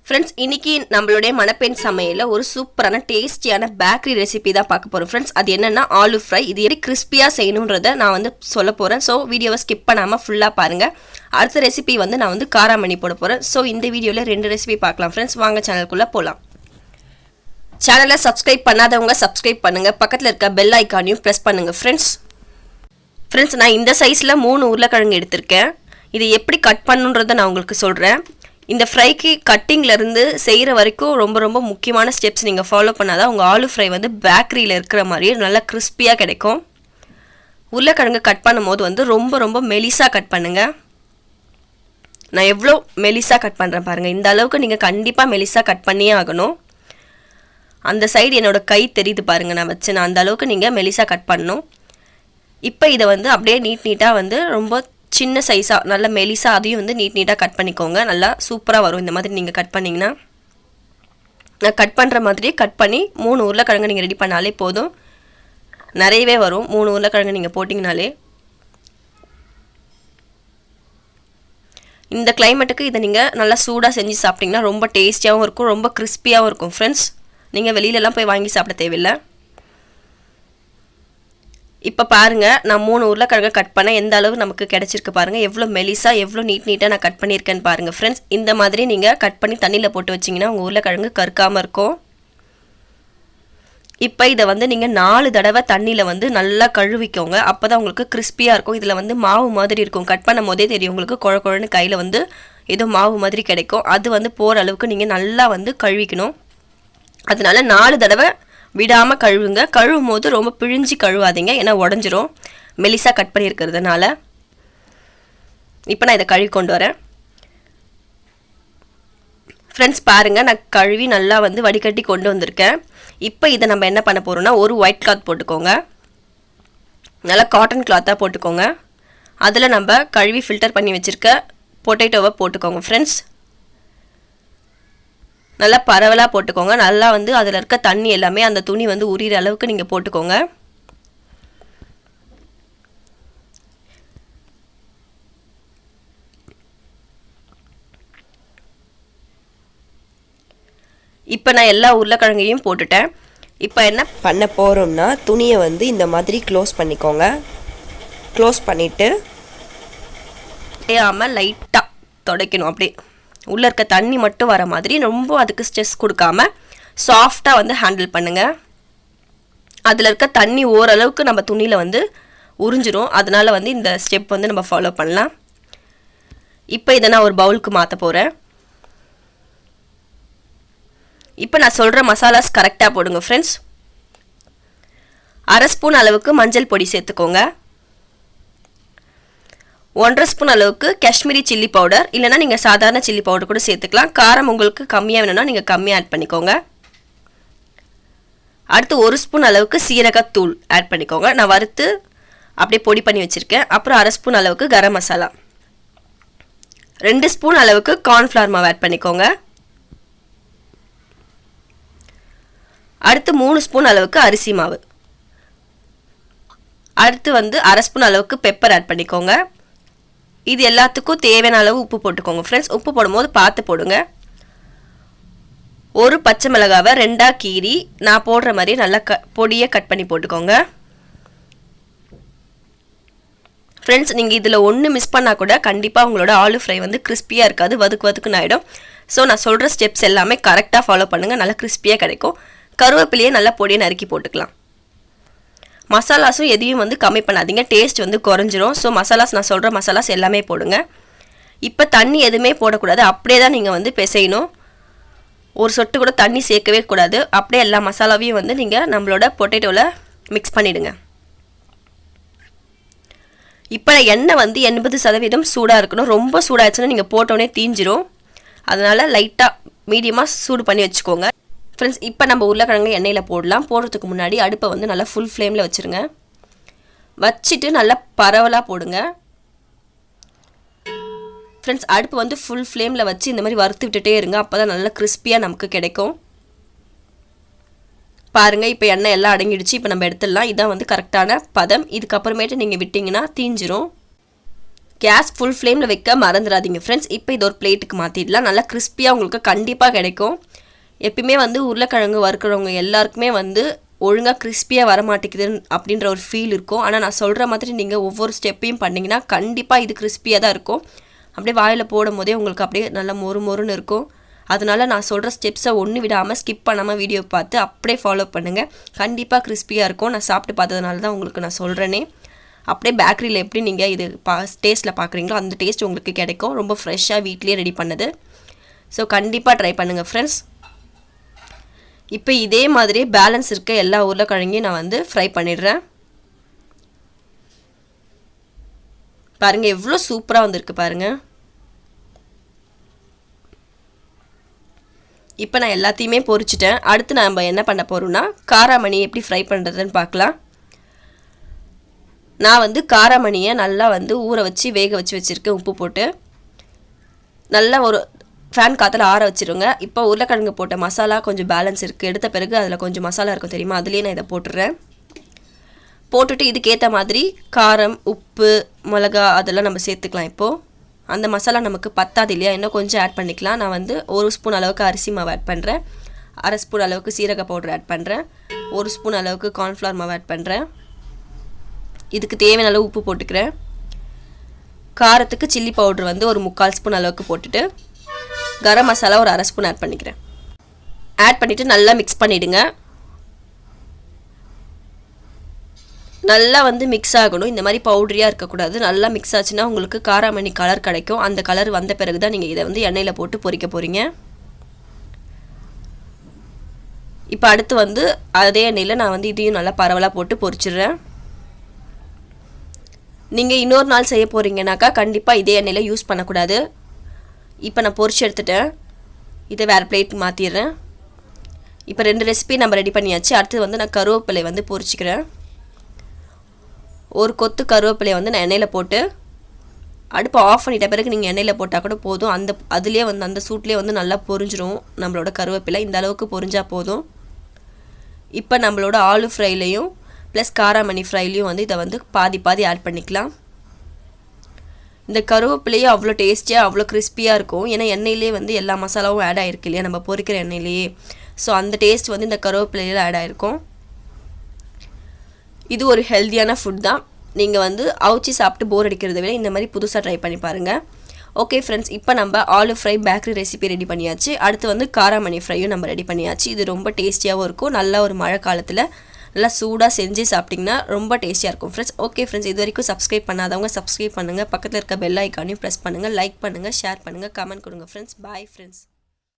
Friends இன்னைக்கு நம்மளுடைய மணப்பெண் சமையல்ல ஒரு சூப்பரான டேஸ்டியான பேக்கரி ரெசிபி தான் பார்க்க போறோம் ஃப்ரெண்ட்ஸ். அது என்னன்னா ஆலு ஃப்ரை. இது எப்படி கிறிஸ்பியா செய்யணும்ன்றத நான் வந்து சொல்ல போறேன். ஸோ வீடியோவை ஸ்கிப் பண்ணாம ஃபுல்லா பாருங்க. அடுத்த ரெசிபி வந்து நான் வந்து காராமணி போட போறேன். ஸோ இந்த வீடியோல 2 ரெசிபி பார்க்கலாம் ஃப்ரெண்ட்ஸ். வாங்க சேனலுக்குள்ள போலாம். சேனலை சப்ஸ்கிரைப் பண்ணாதவங்க சப்ஸ்கிரைப் பண்ணுங்க. பக்கத்தில் இருக்க பெல் ஐக்கானையும் ப்ரெஸ் பண்ணுங்க ஃப்ரெண்ட்ஸ். நான் இந்த சைஸில் 3 உருளைக்கிழங்கு எடுத்திருக்கேன். இது எப்படி கட் பண்ணுன்றதை நான் உங்களுக்கு சொல்கிறேன். இந்த ஃப்ரைக்கு கட்டிங்லேருந்து செய்கிற வரைக்கும் ரொம்ப ரொம்ப முக்கியமான ஸ்டெப்ஸ் நீங்கள் ஃபாலோ பண்ணாதான் உங்கள் ஆலு ஃப்ரை வந்து பேக்கரியில் இருக்கிற மாதிரியே நல்லா கிறிஸ்பியாக கிடைக்கும். உருளைக்கிழங்கு கட் பண்ணும்போது வந்து ரொம்ப ரொம்ப மெலிசாக கட் பண்ணுங்கள். நான் எவ்வளோ மெலிசாக கட் பண்ணுறேன் பாருங்கள். இந்த அளவுக்கு நீங்கள் கண்டிப்பாக மெலிசாக கட் பண்ணியே ஆகணும். அந்த சைடு என்னோடய கை தெரியுது பாருங்கள், நான் வச்சேன். அந்த அளவுக்கு நீங்கள் மெலிசாக கட் பண்ணணும். இப்போ இதை வந்து அப்படியே நீட்டாக வந்து ரொம்ப சின்ன சைஸாக நல்ல மெலிசாக அதையும் வந்து நீட்டாக கட் பண்ணிக்கோங்க. நல்லா சூப்பராக வரும் இந்த மாதிரி நீங்கள் கட் பண்ணிங்கன்னா. நான் கட் பண்ணுற மாதிரியே கட் பண்ணி 3 உருளைக்கிழங்கு நீங்கள் ரெடி பண்ணாலே போதும். நிறையவே வரும் 3 உருளைக்கிழங்கு நீங்கள் போட்டிங்கனாலே. இந்த கிளைமேட்டுக்கு இதை நீங்கள் நல்லா சூடாக செஞ்சு சாப்பிட்டிங்கன்னா ரொம்ப டேஸ்டியாகவும் இருக்கும், ரொம்ப கிறிஸ்பியாகவும் இருக்கும் ஃப்ரெண்ட்ஸ். நீங்கள் வெளியிலலாம் போய் வாங்கி சாப்பிட தேவையில்லை. இப்போ பாருங்கள், நான் 3 உருளைக்கிழங்கு கட் பண்ண எந்த அளவு நமக்கு கிடச்சிருக்கு பாருங்கள். எவ்வளோ மெலிசாக எவ்வளோ நீட்டாக நான் கட் பண்ணியிருக்கேன்னு பாருங்கள் ஃப்ரெண்ட்ஸ். இந்த மாதிரி நீங்கள் கட் பண்ணி தண்ணியில் போட்டு வச்சிங்கன்னா உங்கள் உருளைக்கிழங்கு கருக்காமல் இருக்கும். இப்போ இதை வந்து நீங்கள் 4 தடவை தண்ணியில் வந்து நல்லா கழுவிக்கோங்க. அப்போ தான் உங்களுக்கு கிறிஸ்பியாக இருக்கும். இதில் வந்து மாவு மாதிரி இருக்கும். கட் பண்ணும் போதே தெரியும் உங்களுக்கு, குழ குழன்னு கையில் வந்து ஏதோ மாவு மாதிரி கிடைக்கும். அது வந்து போகிற அளவுக்கு நீங்கள் நல்லா வந்து கழுவிக்கணும். அதனால 4 தடவை விடாமல் கழுவுங்க. கழுவும் போது ரொம்ப பிழிஞ்சு கழுவாதீங்க, ஏன்னா உடஞ்சிரும் மெலிசாக கட் பண்ணியிருக்கிறதுனால. இப்போ நான் இதை கழுவி கொண்டு வரேன் ஃப்ரெண்ட்ஸ். பாருங்கள், நான் கழுவி நல்லா வந்து வடிகட்டி கொண்டு வந்திருக்கேன். இப்போ இதை நம்ம என்ன பண்ண போகிறோம்னா, ஒரு ஒயிட் கிளாத் போட்டுக்கோங்க. நல்லா காட்டன் கிளாத்தாக போட்டுக்கோங்க. அதில் நம்ம கழுவி ஃபில்டர் பண்ணி வச்சுருக்க பொட்டேட்டோவை போட்டுக்கோங்க ஃப்ரெண்ட்ஸ். நல்லா பரவலாக போட்டுக்கோங்க. நல்லா வந்து அதில் இருக்க தண்ணி எல்லாமே அந்த துணி வந்து உரிகிற அளவுக்கு நீங்கள் போட்டுக்கோங்க. இப்போ நான் எல்லா உருளைக்கிழங்கையும் போட்டுட்டேன். இப்போ என்ன பண்ண போகிறோம்னா, துணியை வந்து இந்த மாதிரி க்ளோஸ் பண்ணிக்கோங்க. க்ளோஸ் பண்ணிவிட்டு தேயாமல் லைட்டாக துடைக்கணும். அப்படியே உள்ளே இருக்க தண்ணி மட்டும் வர மாதிரி, ரொம்ப அதுக்கு ஸ்ட்ரெஸ் கொடுக்காம சாஃப்டாக வந்து ஹேண்டில் பண்ணுங்கள். அதில் இருக்க தண்ணி ஓரளவுக்கு நம்ம துணியில் வந்து உறிஞ்சிரும். அதனால் வந்து இந்த ஸ்டெப் வந்து நம்ம ஃபாலோ பண்ணலாம். இப்போ இதை நான் ஒரு பவுலுக்கு மாற்ற போகிறேன். இப்போ நான் சொல்கிற மசாலாஸ் கரெக்டாக போடுங்க ஃப்ரெண்ட்ஸ். 1/2 ஸ்பூன் அளவுக்கு மஞ்சள் பொடி சேர்த்துக்கோங்க. 1/2 ஸ்பூன் அளவுக்கு காஷ்மீரி சில்லி பவுடர், இல்லைனா நீங்கள் சாதாரண சில்லி பவுடர் கூட சேர்த்துக்கலாம். காரம் உங்களுக்கு கம்மியாக வேணும்னா நீங்கள் கம்மியாக ஆட் பண்ணிக்கோங்க. அடுத்து 1 ஸ்பூன் அளவுக்கு சீரகத்தூள் ஆட் பண்ணிக்கோங்க. நான் வறுத்து அப்படியே பொடி பண்ணி வச்சுருக்கேன். அப்புறம் 1/2 ஸ்பூன் அளவுக்கு கரம் மசாலா, 2 ஸ்பூன் அளவுக்கு கார்ன்ஃப்ளவர் மாவு ஆட் பண்ணிக்கோங்க. அடுத்து 3 ஸ்பூன் அளவுக்கு அரிசி மாவு. அடுத்து வந்து 1/2 ஸ்பூன் அளவுக்கு பெப்பர் ஆட் பண்ணிக்கோங்க. இது எல்லாத்துக்கும் தேவையான அளவு உப்பு போட்டுக்கோங்க ஃப்ரெண்ட்ஸ். உப்பு போடும்போது பார்த்து போடுங்க. ஒரு பச்சை மிளகாவை 2ஆக கீறி நான் போடுற மாதிரி நல்லா பொடியை கட் பண்ணி போட்டுக்கோங்க ஃப்ரெண்ட்ஸ். நீங்கள் இதில் ஒன்று மிஸ் பண்ணால் கூட கண்டிப்பாக உங்களோட ஆலு ஃப்ரை வந்து கிறிஸ்பியாக இருக்காது, வதுக்குன்னு ஆகிடும். ஸோ நான் சொல்கிற ஸ்டெப்ஸ் எல்லாமே கரெக்டாக ஃபாலோ பண்ணுங்கள், நல்லா கிறிஸ்பியாக கிடைக்கும். கருவேப்பிலையே நல்லா பொடியை நறுக்கி போட்டுக்கலாம். மசாலாஸும் எதையும் வந்து கம்மி பண்ணாதீங்க, டேஸ்ட் வந்து குறைஞ்சிரும். ஸோ மசாலாஸ் நான் சொல்கிற மசாலாஸ் எல்லாமே போடுங்க. இப்போ தண்ணி எதுவுமே போடக்கூடாது, அப்படியே தான் நீங்கள் வந்து பிசையணும். ஒரு சொட்டு கூட தண்ணி சேர்க்கவே கூடாது. அப்படியே எல்லா மசாலாவையும் வந்து நீங்கள் நம்மளோட பொட்டேட்டோவில் மிக்ஸ் பண்ணிவிடுங்க. இப்போ எண்ணெய் வந்து 80% சூடாக இருக்கணும். ரொம்ப சூடாகிடுச்சுன்னா நீங்கள் போட்டோடனே தீஞ்சிரும். அதனால் லைட்டாக மீடியமாக சூடு பண்ணி வச்சுக்கோங்க ஃப்ரெண்ட்ஸ். இப்போ நம்ம உருளைக்கிழங்கு எண்ணெயில் போடலாம். போடுறதுக்கு முன்னாடி அடுப்பை வந்து நல்லா ஃபுல் ஃப்ளேமில் வச்சுருங்க. வச்சுட்டு நல்லா பரவலாக போடுங்க ஃப்ரெண்ட்ஸ். அடுப்பு வந்து ஃபுல் ஃப்ளேமில் வச்சு இந்த மாதிரி வறுத்து விட்டுட்டே இருங்க. அப்போ தான் நல்லா கிறிஸ்பியாக நமக்கு கிடைக்கும். பாருங்கள், இப்போ எண்ணெய் எல்லாம் அடங்கிடுச்சு. இப்போ நம்ம எடுத்துடலாம். இதான் வந்து கரெக்டான பதம். இதுக்கப்புறமேட்டு நீங்கள் விட்டிங்கன்னா தீஞ்சிரும். கேஸ் ஃபுல் ஃப்ளேமில் வைக்க மறந்துடாதீங்க ஃப்ரெண்ட்ஸ். இப்போ இது ஒரு பிளேட்டுக்கு மாற்றிடலாம். நல்லா கிறிஸ்பியாக உங்களுக்கு கண்டிப்பாக கிடைக்கும். எப்பயுமே வந்து உருளைக்கிழங்கு வறுக்கிறவங்க எல்லாருக்குமே வந்து ஒழுங்காக கிறிஸ்பியாக வர மாட்டேங்குது அப்படின்ற ஒரு ஃபீல் இருக்கும். ஆனால் நான் சொல்கிற மாதிரி நீங்கள் ஒவ்வொரு ஸ்டெப்பையும் பண்ணிங்கன்னா கண்டிப்பாக இது கிறிஸ்பியாக தான் இருக்கும். அப்படியே வாயில் போடும் போதே உங்களுக்கு அப்படியே நல்லா மொறு மொறுன்னு இருக்கும். அதனால் நான் சொல்கிற ஸ்டெப்ஸை ஒன்று விடாமல் ஸ்கிப் பண்ணாமல் வீடியோ பார்த்து அப்படியே ஃபாலோ பண்ணுங்கள். கண்டிப்பாக கிறிஸ்பியாக இருக்கும். நான் சாப்பிட்டு பார்த்ததுனால தான் உங்களுக்கு நான் சொல்கிறேனே. அப்படியே பேக்கரியில் எப்படி நீங்கள் இது டேஸ்ட்டில் பார்க்குறீங்களோ அந்த டேஸ்ட் உங்களுக்கு கிடைக்கும். ரொம்ப ஃப்ரெஷ்ஷாக வீட்லேயே ரெடி பண்ணது. ஸோ கண்டிப்பாக ட்ரை பண்ணுங்கள் ஃப்ரெண்ட்ஸ். இப்போ இதே மாதிரி பேலன்ஸ் இருக்க எல்லா உருளைக்கிழங்கையும் நான் வந்து ஃப்ரை பண்ணிடுறேன். பாருங்கள் எவ்வளோ சூப்பராக வந்திருக்கு பாருங்கள். இப்போ நான் எல்லாத்தையுமே பொரிச்சிட்டேன். அடுத்து நம்ம என்ன பண்ண போகிறோம்னா காராமணி எப்படி ஃப்ரை பண்ணுறதுன்னு பார்க்கலாம். நான் வந்து காராமணியை நல்லா வந்து ஊற வச்சு வேக வச்சுருக்கேன் உப்பு போட்டு. நல்லா ஒரு ஃபேன் காற்றுல ஆற வச்சுருங்க. இப்போ உருளைக்கிழங்கு போட்ட மசாலா கொஞ்சம் பேலன்ஸ் இருக்குது. எடுத்த பிறகு அதில் கொஞ்சம் மசாலா இருக்கும் தெரியுமா, அதுலேயே நான் இதை போட்டுடுறேன். போட்டுட்டு இதுக்கேற்ற மாதிரி காரம், உப்பு, மிளகா அதெல்லாம் நம்ம சேர்த்துக்கலாம். இப்போது அந்த மசாலா நமக்கு பத்தாது இல்லையா, இன்னும் கொஞ்சம் ஆட் பண்ணிக்கலாம். நான் வந்து 1 ஸ்பூன் அளவுக்கு அரிசி மாவு ஆட் பண்ணுறேன். 1/2 ஸ்பூன் அளவுக்கு சீரக பவுடர் ஆட் பண்ணுறேன். 1 ஸ்பூன் அளவுக்கு கார்ன்ஃப்ளவர் மாவு ஆட் பண்ணுறேன். இதுக்கு தேவையான அளவு உப்பு போட்டுக்கிறேன். காரத்துக்கு சில்லி பவுடர் வந்து ஒரு 3/4 ஸ்பூன் அளவுக்கு போட்டுட்டு கரம் மசாலா ஒரு 1/2 ஸ்பூன் ஆட் பண்ணிக்கிறேன். ஆட் பண்ணிவிட்டு நல்லா மிக்ஸ் பண்ணிவிடுங்க. நல்லா வந்து மிக்ஸ் ஆகணும். இந்த மாதிரி பவுடரியாக இருக்கக்கூடாது. நல்லா மிக்ஸ் ஆச்சுன்னா உங்களுக்கு காராமணி கலர் கிடைக்கும். அந்த கலர் வந்த பிறகு தான் நீங்கள் இதை வந்து எண்ணெயில் போட்டு பொரிக்க போகிறீங்க. இப்போ அடுத்து வந்து அதே எண்ணெயில் நான் வந்து இதையும் நல்லா பரவலாக போட்டு பொரிச்சிடுறேன். நீங்கள் இன்னொரு நாள் செய்ய போகிறீங்கனாக்கா கண்டிப்பாக இதே எண்ணெயில் யூஸ் பண்ணக்கூடாது. இப்போ நான் பொரிச்சு எடுத்துட்டேன். இதை வேறு பிளேட்டுக்கு மாற்றிடுறேன். இப்போ 2 ரெசிபி நம்ம ரெடி பண்ணியாச்சு. அடுத்து வந்து நான் கருவேப்பிலை வந்து பொரிச்சிக்கிறேன். ஒரு கொத்து கருவேப்பிலையை வந்து நான் எண்ணெயில் போட்டு அடுப்பு ஆஃப் பண்ணிட்ட பிறகு நீங்கள் எண்ணெயில் போட்டால் கூட போதும். அதுலேயே வந்து அந்த சூட்லேயே வந்து நல்லா பொரிஞ்சிரும் நம்மளோட கருவேப்பிலை. இந்த அளவுக்கு பொரிஞ்சால் போதும். இப்போ நம்மளோட ஆலு ஃப்ரைலையும் ப்ளஸ் காராமணி ஃப்ரைலையும் வந்து இதை வந்து பாதி ஆட் பண்ணிக்கலாம். இந்த கருவேப்பிலையும் அவ்வளோ டேஸ்டியாக அவ்வளோ கிறிஸ்பியாக இருக்கும். ஏன்னா எண்ணெயிலே வந்து எல்லா மசாலாவும் ஆட் ஆகிருக்கு இல்லையா, நம்ம பொரிக்கிற எண்ணெயிலேயே. ஸோ அந்த டேஸ்ட் வந்து இந்த கருவேப்பிலையில் ஆட் ஆகிருக்கும். இது ஒரு ஹெல்த்தியான ஃபுட் தான். நீங்கள் வந்து அவிச்சி சாப்பிட்டு போர் அடிக்கிறத விட இந்த மாதிரி புதுசாக ட்ரை பண்ணி பாருங்கள். ஓகே ஃப்ரெண்ட்ஸ், இப்போ நம்ம aloo fry bakery recipe ready பண்ணியாச்சு. அடுத்து வந்து காராமணி ஃப்ரையும் நம்ம ரெடி பண்ணியாச்சு. இது ரொம்ப டேஸ்டியாகவும் இருக்கும். நல்லா ஒரு மழை காலத்தில் நல்லா சூடாக செஞ்சு சாப்பிட்டிங்கன்னா ரொம்ப டேஸ்டியாக இருக்கும் ஃப்ரெண்ட்ஸ். ஓகே ஃப்ரெண்ட்ஸ், இது வரைக்கும் சப்ஸ்கிரைப் பண்ணாதவங்க சப்ஸ்கிரைப் பண்ணுங்கள். பக்கத்தில் இருக்க பெல் ஐக்கானையும் ப்ரெஸ் பண்ணுங்கள். லைக் பண்ணுங்கள், ஷேர் பண்ணுங்கள், கமெண்ட் கொடுங்க ஃப்ரெண்ட்ஸ். Bye friends.